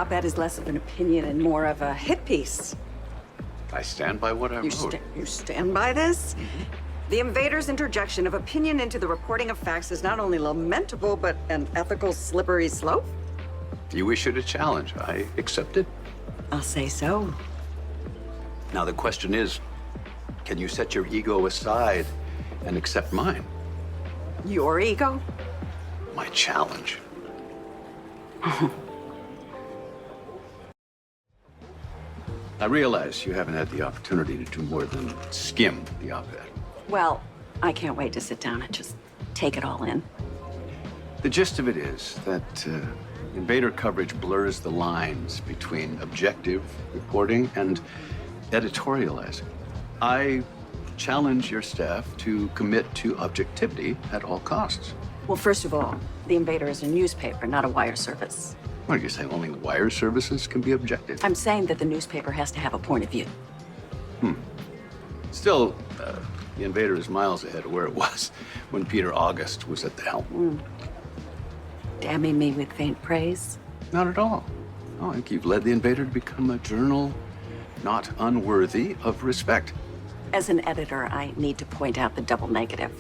Op-ed is less of an opinion and more of a hit piece. I stand by what I wrote. You stand by this? The Invader's interjection of opinion into the reporting of facts is not only lamentable, but an ethical slippery slope? You issued a challenge. I accepted. I'll say so. Now the question is, can you set your ego aside and accept mine? Your ego? My challenge. I realize you haven't had the opportunity to do more than skim the op-ed. Well, I can't wait to sit down and just take it all in. The gist of it is that Invader coverage blurs the lines between objective reporting and editorializing. I challenge your staff to commit to objectivity at all costs. Well, first of all, the Invader is a newspaper, not a wire service. What are you saying? Only wire services can be objective? I'm saying that the newspaper has to have a point of view. Still, the Invader is miles ahead of where it was when Peter August was at the helm. Damning me with faint praise? Not at all. I think you've led the Invader to become a journal not unworthy of respect. As an editor, I need to point out the double negative.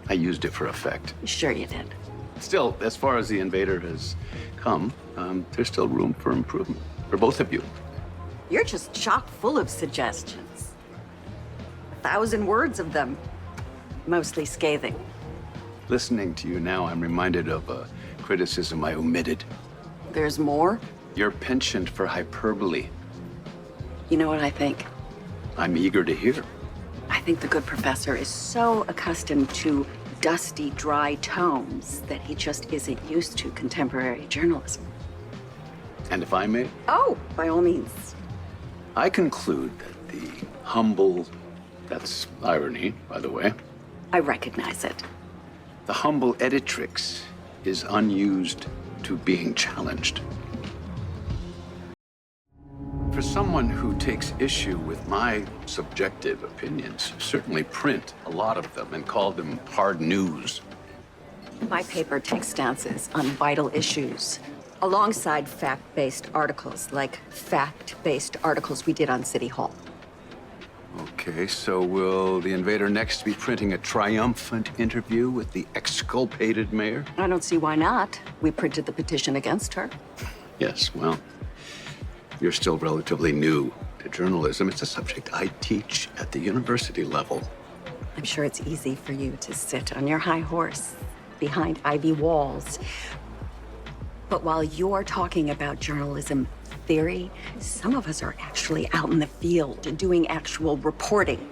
I used it for effect. Sure you did. Still, as far as the Invader has come, there's still room for improvement for both of you. You're just chock full of suggestions. 1,000 words of them, mostly scathing. Listening to you now, I'm reminded of a criticism I omitted. There's more? Your penchant for hyperbole. You know what I think? I'm eager to hear. I think the good professor is so accustomed to dusty, dry tomes that he just isn't used to contemporary journalism. And if I may, Oh, by all means. I conclude that the humble, that's irony, by the way, I recognize it. the humble editrix is unused to being challenged. For someone who takes issue with my subjective opinions, certainly print a lot of them and call them hard news. My paper takes stances on vital issues alongside fact-based articles, like fact-based articles we did on City Hall. Okay, so will the Invader next be printing a triumphant interview with the exculpated mayor? I don't see why not. We printed the petition against her. Yes, well, you're still relatively new to journalism. It's a subject I teach at the university level. I'm sure it's easy for you to sit on your high horse behind ivy walls. But while you're talking about journalism theory, some of us are actually out in the field doing actual reporting.